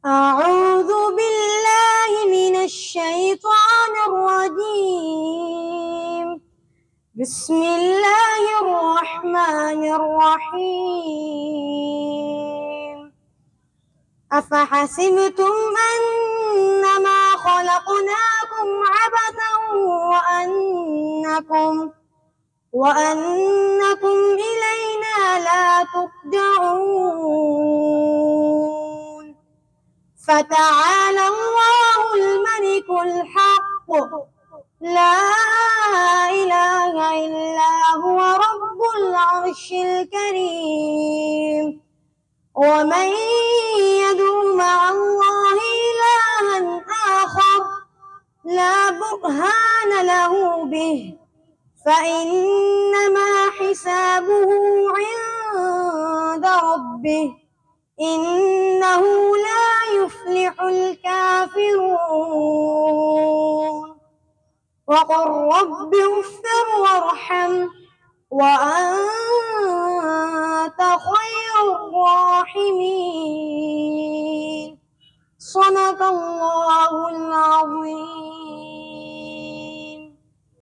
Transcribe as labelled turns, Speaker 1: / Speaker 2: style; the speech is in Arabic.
Speaker 1: أعوذ بالله من الشيطان الرجيم. بسم الله الرحمن الرحيم. أفحسبتم أنما خلقناكم عبثا وأنكم إلينا لا ترجعون. فتعالى الله الملك الحق، لا إله إلا هو رب العرش الكريم. ومن يدع مع الله إلها آخر لا برهان له به فإنما حسابه عند ربه، إنه لا يفلح الكافرون. وقل رب اغفر وارحم وأنت خير الراحمين. صدق الله العظيم.